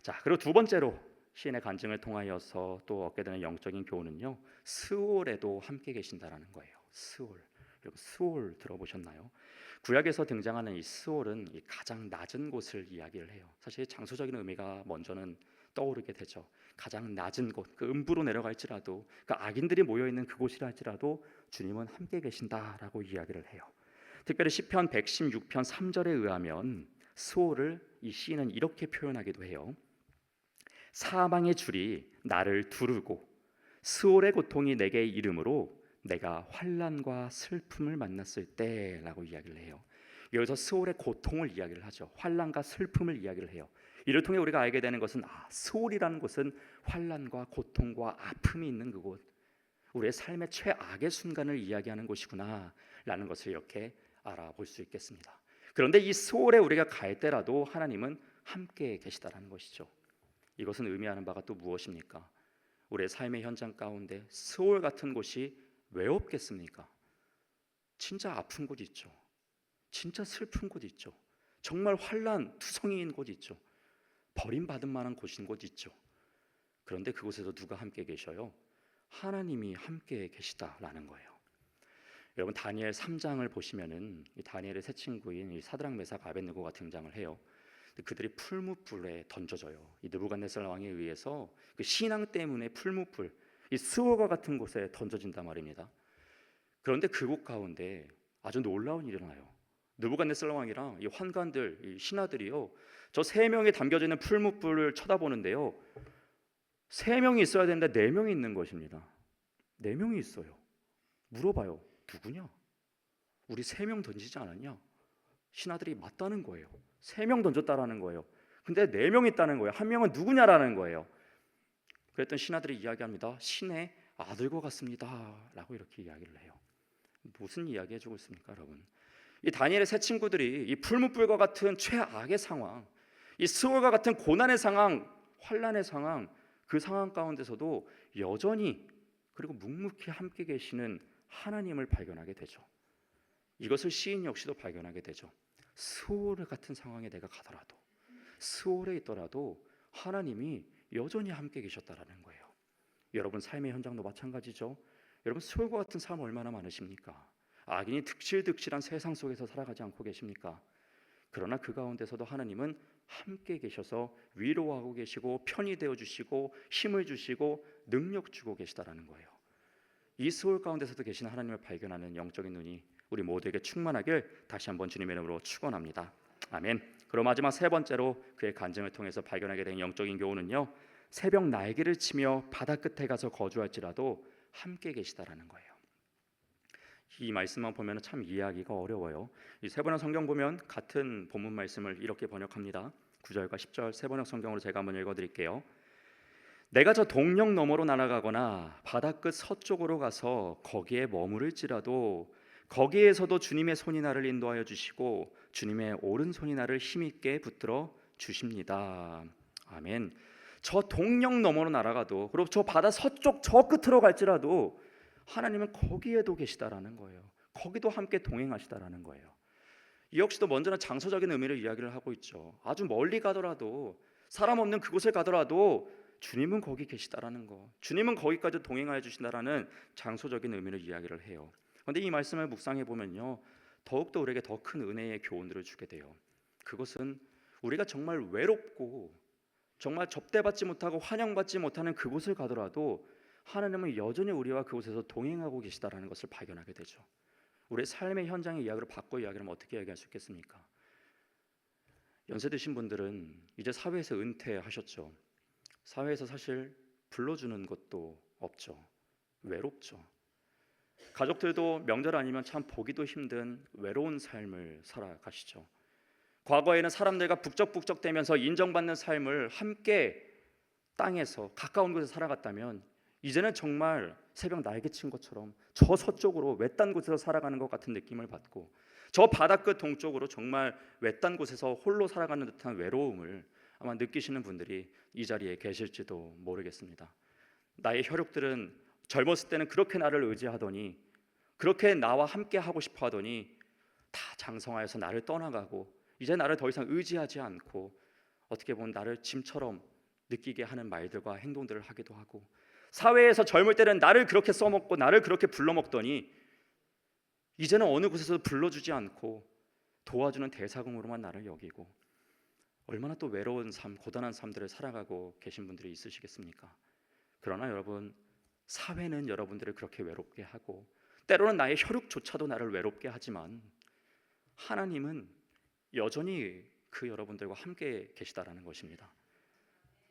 자, 그리고 두 번째로 시인의 간증을 통하여서 또 얻게 되는 영적인 교훈은요, 스올에도 함께 계신다라는 거예요. 스올. 여러분 스올 들어보셨나요? 구약에서 등장하는 이 스올은 이 가장 낮은 곳을 이야기를 해요. 사실 장소적인 의미가 먼저는 떠오르게 되죠. 가장 낮은 곳, 그 음부로 내려갈지라도, 그 악인들이 모여 있는 그곳이라 할지라도 주님은 함께 계신다라고 이야기를 해요. 특별히 시편 116편 3절에 의하면 스올을 이 시인은 이렇게 표현하기도 해요. 사망의 줄이 나를 두르고 스올의 고통이 내게 이름으로 내가 환난과 슬픔을 만났을 때라고 이야기를 해요. 여기서 스올의 고통을 이야기를 하죠. 환난과 슬픔을 이야기를 해요. 이를 통해 우리가 알게 되는 것은 스올이라는 곳은 환난과 고통과 아픔이 있는 그곳, 우리의 삶의 최악의 순간을 이야기하는 곳이구나 라는 것을 이렇게 알아볼 수 있겠습니다. 그런데 이 스올에 우리가 갈 때라도 하나님은 함께 계시다라는 것이죠. 이것은 의미하는 바가 또 무엇입니까? 우리의 삶의 현장 가운데 스올 같은 곳이 왜 없겠습니까? 진짜 아픈 곳 있죠. 진짜 슬픈 곳 있죠. 정말 환난 투성이인 곳 있죠. 버림받은 만한 곳인 곳 있죠. 그런데 그곳에서 누가 함께 계셔요? 하나님이 함께 계시다라는 거예요. 여러분 다니엘 3장을 보시면은 이 다니엘의 세 친구인 이 사드락 메삭 아벳느고가 등장을 해요. 그들이 풀무불에 던져져요. 이 느부갓네살 왕에 의해서 그 신앙 때문에 풀무불, 이 스월과 같은 곳에 던져진단 말입니다. 그런데 그곳 가운데 아주 놀라운 일이 일어나요. 느부갓네살 왕이랑 이 환관들, 이 신하들이요, 저 세 명이 담겨져 있는 풀무불을 쳐다보는데요, 세 명이 있어야 되는데 네 명이 있는 것입니다. 네 명이 있어요. 물어봐요. 누구냐? 우리 세 명 던지지 않았냐? 신하들이 맞다는 거예요. 세 명 던졌다라는 거예요. 근데 네 명 있다는 거예요. 한 명은 누구냐라는 거예요. 그랬더니 신하들이 이야기합니다. 신의 아들과 같습니다 라고 이렇게 이야기를 해요. 무슨 이야기 해주고 있습니까 여러분? 이 다니엘의 세 친구들이 이 풀무불과 같은 최악의 상황, 이 스올과 같은 고난의 상황, 환난의 상황, 그 상황 가운데서도 여전히 그리고 묵묵히 함께 계시는 하나님을 발견하게 되죠. 이것을 시인 역시도 발견하게 되죠. 스올 같은 상황에 내가 가더라도, 스올에 있더라도 하나님이 여전히 함께 계셨다라는 거예요. 여러분 삶의 현장도 마찬가지죠. 여러분 스올과 같은 삶 얼마나 많으십니까? 악인이 득실득실한 세상 속에서 살아가지 않고 계십니까? 그러나 그 가운데서도 하나님은 함께 계셔서 위로하고 계시고 편히 되어 주시고 힘을 주시고 능력 주고 계시다라는 거예요. 이 스올 가운데서도 계신 하나님을 발견하는 영적인 눈이 우리 모두에게 충만하길 다시 한번 주님의 이름으로 축원합니다. 아멘. 그리고 마지막 세 번째로 그의 간증을 통해서 발견하게 된 영적인 교훈은요, 새벽 날개를 치며 바다 끝에 가서 거주할지라도 함께 계시다라는 거예요. 이 말씀만 보면 참 이해하기가 어려워요. 이 세번역 성경 보면 같은 본문 말씀을 이렇게 번역합니다. 9절과 10절 세번역 성경으로 제가 한번 읽어드릴게요. 내가 저 동력 너머로 날아가거나 바다 끝 서쪽으로 가서 거기에 머무를지라도 거기에서도 주님의 손이 나를 인도하여 주시고 주님의 오른손이 나를 힘있게 붙들어 주십니다. 아멘. 저 동력 너머로 날아가도, 그리고 저 바다 서쪽 저 끝으로 갈지라도 하나님은 거기에도 계시다라는 거예요. 거기도 함께 동행하시다라는 거예요. 이 역시도 먼저는 장소적인 의미를 이야기를 하고 있죠. 아주 멀리 가더라도, 사람 없는 그곳에 가더라도 주님은 거기 계시다라는 거, 주님은 거기까지 동행하여 주신다라는 장소적인 의미를 이야기를 해요. 그런데 이 말씀을 묵상해 보면요, 더욱더 우리에게 더 큰 은혜의 교훈들을 주게 돼요. 그것은 우리가 정말 외롭고 정말 접대받지 못하고 환영받지 못하는 그곳을 가더라도 하나님은 여전히 우리와 그곳에서 동행하고 계시다라는 것을 발견하게 되죠. 우리의 삶의 현장의 이야기를 바꿔 이야기하면 어떻게 이야기할 수 있겠습니까? 연세 드신 분들은 이제 사회에서 은퇴하셨죠. 사회에서 사실 불러주는 것도 없죠. 외롭죠. 가족들도 명절 아니면 참 보기도 힘든 외로운 삶을 살아가시죠. 과거에는 사람들과 북적북적대면서 인정받는 삶을 함께 땅에서 가까운 곳에 살아갔다면 이제는 정말 새벽 날개친 것처럼 저 서쪽으로 외딴 곳에서 살아가는 것 같은 느낌을 받고, 저 바다끝 동쪽으로 정말 외딴 곳에서 홀로 살아가는 듯한 외로움을 아마 느끼시는 분들이 이 자리에 계실지도 모르겠습니다. 나의 혈육들은 젊었을 때는 그렇게 나를 의지하더니, 그렇게 나와 함께 하고 싶어 하더니 다 장성하여서 나를 떠나가고 이제 나를 더 이상 의지하지 않고 어떻게 보면 나를 짐처럼 느끼게 하는 말들과 행동들을 하기도 하고, 사회에서 젊을 때는 나를 그렇게 써먹고 나를 그렇게 불러먹더니 이제는 어느 곳에서도 불러주지 않고 도와주는 대사공으로만 나를 여기고, 얼마나 또 외로운 삶, 고단한 삶들을 살아가고 계신 분들이 있으시겠습니까? 그러나 여러분, 사회는 여러분들을 그렇게 외롭게 하고 때로는 나의 혈육조차도 나를 외롭게 하지만 하나님은 여전히 그 여러분들과 함께 계시다라는 것입니다.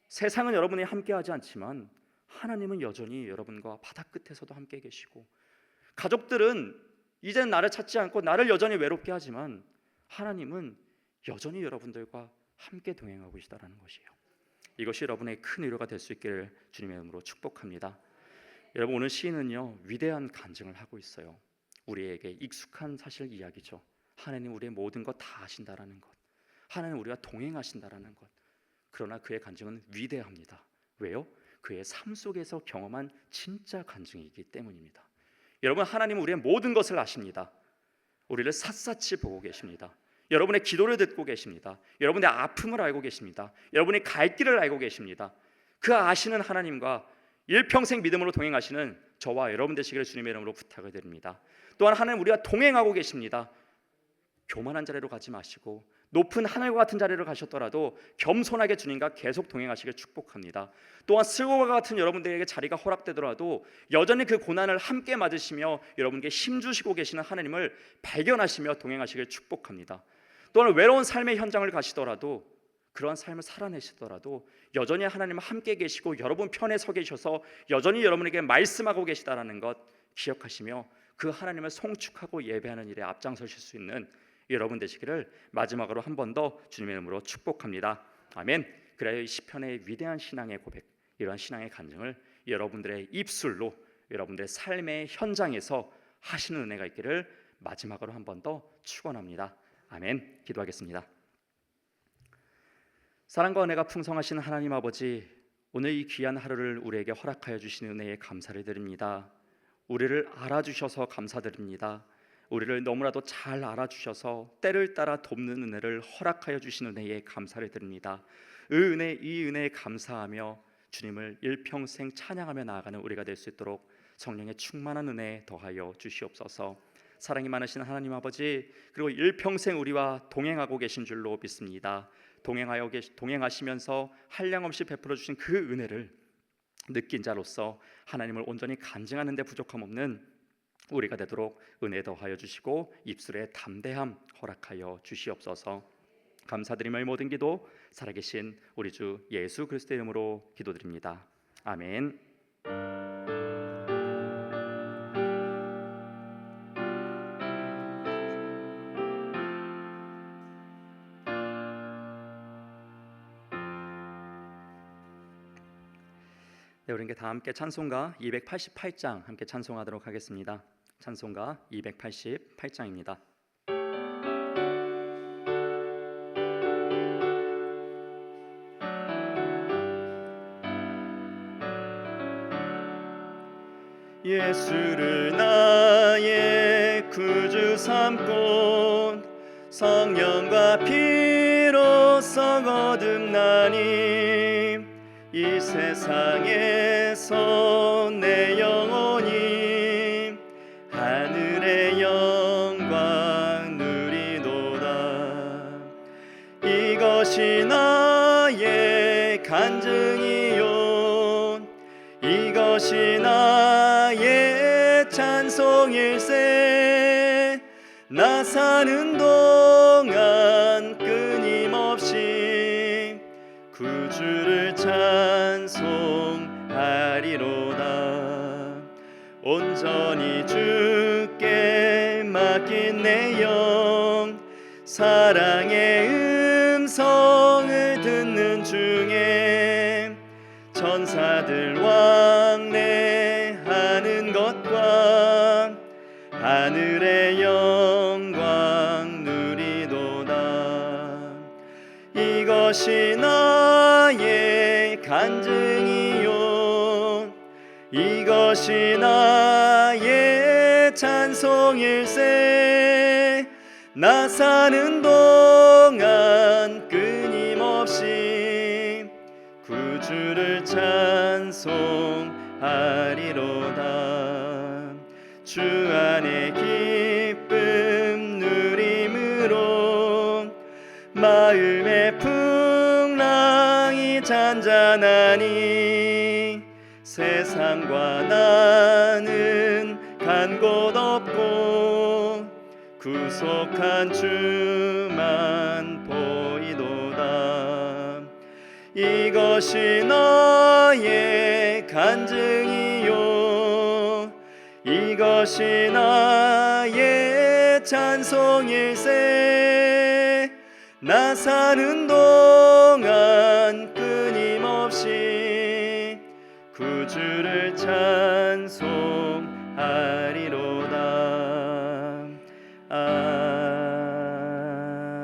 세상은 여러분이 함께하지 않지만 하나님은 여전히 여러분과 바다 끝에서도 함께 계시고, 가족들은 이제는 나를 찾지 않고 나를 여전히 외롭게 하지만 하나님은 여전히 여러분들과 함께 동행하고 계시다라는 것이에요. 이것이 여러분의 큰 위로가 될 수 있기를 주님의 이름으로 축복합니다. 여러분, 오늘 시인은요 위대한 간증을 하고 있어요. 우리에게 익숙한 사실 이야기죠. 하나님 우리의 모든 것 다 아신다라는 것, 하나님 우리와 동행하신다라는 것. 그러나 그의 간증은 위대합니다. 왜요? 그의 삶 속에서 경험한 진짜 간증이기 때문입니다. 여러분, 하나님은 우리의 모든 것을 아십니다. 우리를 샅샅이 보고 계십니다. 여러분의 기도를 듣고 계십니다. 여러분의 아픔을 알고 계십니다. 여러분의 갈 길을 알고 계십니다. 그 아시는 하나님과 일평생 믿음으로 동행하시는 저와 여러분 되시기를 주님의 이름으로 부탁을 드립니다. 또한 하나님 우리와 동행하고 계십니다. 교만한 자리로 가지 마시고 높은 하늘과 같은 자리로 가셨더라도 겸손하게 주님과 계속 동행하시길 축복합니다. 또한 슬고와 같은 여러분들에게 자리가 허락되더라도 여전히 그 고난을 함께 맞으시며 여러분께 힘주시고 계시는 하나님을 발견하시며 동행하시길 축복합니다. 또한 외로운 삶의 현장을 가시더라도, 그러한 삶을 살아내시더라도 여전히 하나님은 함께 계시고 여러분 편에 서 계셔서 여전히 여러분에게 말씀하고 계시다라는 것 기억하시며 그 하나님을 송축하고 예배하는 일에 앞장서실 수 있는 여러분 되시기를 마지막으로 한 번 더 주님의 이름으로 축복합니다. 아멘. 그래야 이 시편의 위대한 신앙의 고백, 이러한 신앙의 간증을 여러분들의 입술로 여러분들의 삶의 현장에서 하시는 은혜가 있기를 마지막으로 한 번 더 축원합니다. 아멘. 기도하겠습니다. 사랑과 은혜가 풍성하신 하나님 아버지, 오늘 이 귀한 하루를 우리에게 허락하여 주신 은혜에 감사를 드립니다. 우리를 알아주셔서 감사드립니다. 우리를 너무나도 잘 알아주셔서 때를 따라 돕는 은혜를 허락하여 주신 은혜에 감사를 드립니다. 이 은혜에 감사하며 주님을 일평생 찬양하며 나아가는 우리가 될 수 있도록 성령의 충만한 은혜 더하여 주시옵소서. 사랑이 많으신 하나님 아버지, 그리고 일평생 우리와 동행하고 계신 줄로 믿습니다. 동행하시면서 한량없이 베풀어 주신 그 은혜를 느낀 자로서 하나님을 온전히 간증하는 데 부족함 없는 우리가 되도록 은혜 더하여 주시고 입술에 담대함 허락하여 주시옵소서. 감사드리며 모든 기도 살아계신 우리 주 예수 그리스도의 이름으로 기도드립니다. 아멘. 네, 우리 다 함께 찬송가 288장 함께 찬송하도록 하겠습니다. 찬송가 288장입니다. 예수를 나의 구주 삼고 성령과 피로써 거듭나니 이 세상에서 내 영혼이 하늘의 영광 누리도다. 이것이 나의 간증이요 이것이 나의 찬송일세. 나 사는 동안 끊임없이 구주를 찬송하리로다. 온전히 주께 맡긴 내 영 사랑의 음성을 듣는 중에 천사들 왕래하는 것과 하늘의 영광 누리도다. 이것이 나의 간증이요 이것이 나의 찬송일세. 나 사는 동안 끊임없이 구주를 찬송하리로다. 주 안에 기쁨 누림으로 마음의 풍랑이 잔잔하니 세상과 나는 간 곳 없고 구속한 주만 보이도다. 이것이 나의 간증이요 이것이 나의 찬송일세. 나 사는 동안 끊임없이 구주를 찬송하리로다.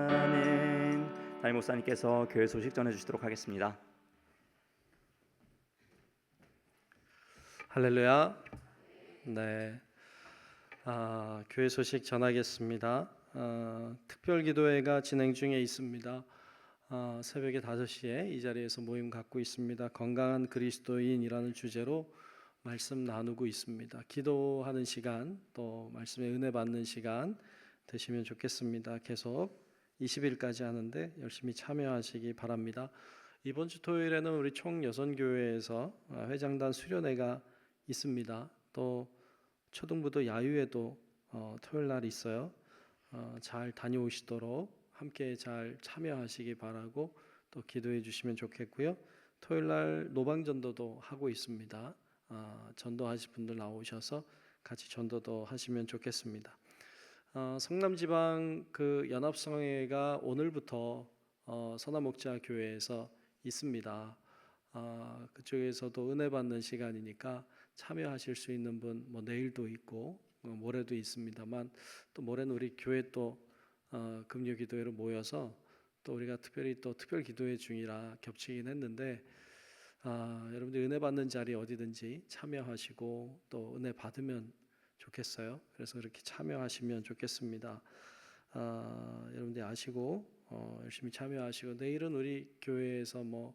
아멘. 담임 목사님께서 교회 소식 전해주시도록 하겠습니다. 할렐루야. 네, 교회 소식 전하겠습니다. 특별기도회가 진행 중에 있습니다. 새벽에 5시에 이 자리에서 모임 갖고 있습니다. 건강한 그리스도인이라는 주제로 말씀 나누고 있습니다. 기도하는 시간, 또 말씀의 은혜 받는 시간 되시면 좋겠습니다. 계속 20일까지 하는데 열심히 참여하시기 바랍니다. 이번 주 토요일에는 우리 총 6교회에서 회장단 수련회가 있습니다. 또 초등부도 야유회도 토요일 날 있어요. 잘 다녀오시도록 함께 잘 참여하시기 바라고 또 기도해 주시면 좋겠고요. 토요일 날 노방전도도 하고 있습니다. 전도하실 분들 나오셔서 같이 전도도 하시면 좋겠습니다. 성남지방 그 연합성회가 오늘부터 선화목자교회에서 있습니다. 그쪽에서도 은혜 받는 시간이니까 참여하실 수 있는 분 뭐 내일도 있고 모레도 있습니다만 또 모레는 우리 교회 또 금요기도회로 모여서 또 우리가 특별히 또 특별 기도회 중이라 겹치긴 했는데 여러분들 은혜 받는 자리 어디든지 참여하시고 또 은혜 받으면 좋겠어요. 그래서 그렇게 참여하시면 좋겠습니다. 여러분들 아시고 열심히 참여하시고 내일은 우리 교회에서 뭐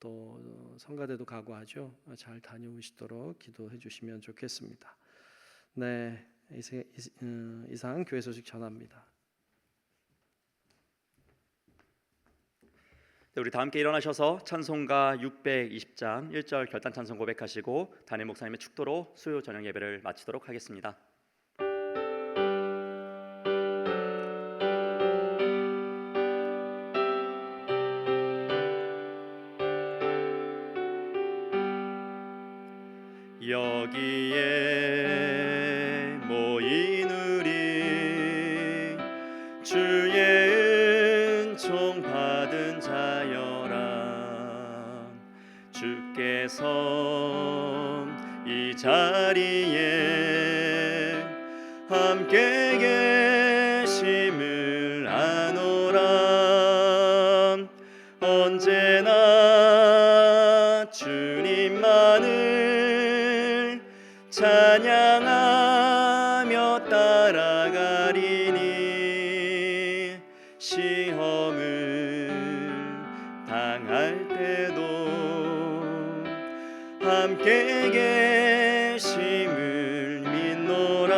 또 성가대도 가고 하죠. 잘 다녀오시도록 기도해 주시면 좋겠습니다. 네, 이상 교회 소식 전합니다. 네, 우리 다 함께 일어나셔서 찬송가 620장 1절 결단 찬송 고백하시고 담임 목사님의 축도로 수요 저녁 예배를 마치도록 하겠습니다. 여기에 모인 우리 주의 은총 받은 자여라. 주께서 이 자리에 함께 계심을 아노라. 언제나 주님만을 찬양하며 따라가리니 시험을 당할 때도 함께 계심을 믿노라.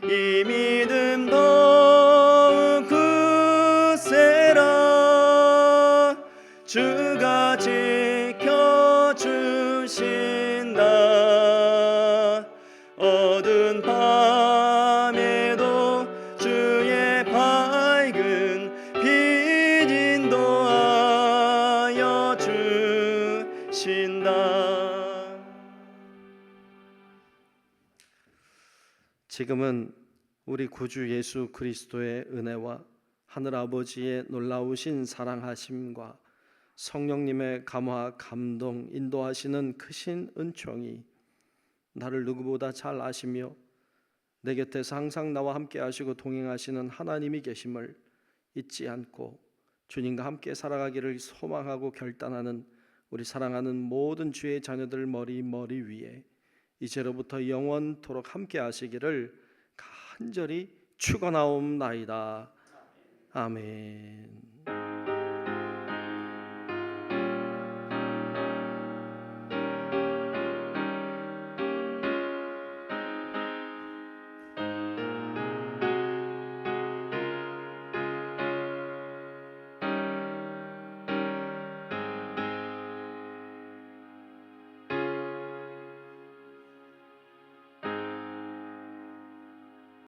이 믿음 더욱 굳세라. 주가 지켜주신다. 어두운 밤에도 주의 밝은 빛 인도하여 주신다. 지금은 우리 구주 예수 그리스도의 은혜와 하늘 아버지의 놀라우신 사랑하심과 성령님의 감화 감동 인도하시는 크신 은총이 나를 누구보다 잘 아시며 내 곁에서 항상 나와 함께 하시고 동행하시는 하나님이 계심을 잊지 않고 주님과 함께 살아가기를 소망하고 결단하는 우리 사랑하는 모든 주의 자녀들 머리 위에 이제로부터 영원토록 함께 하시기를 간절히 축원하옵나이다. 아멘.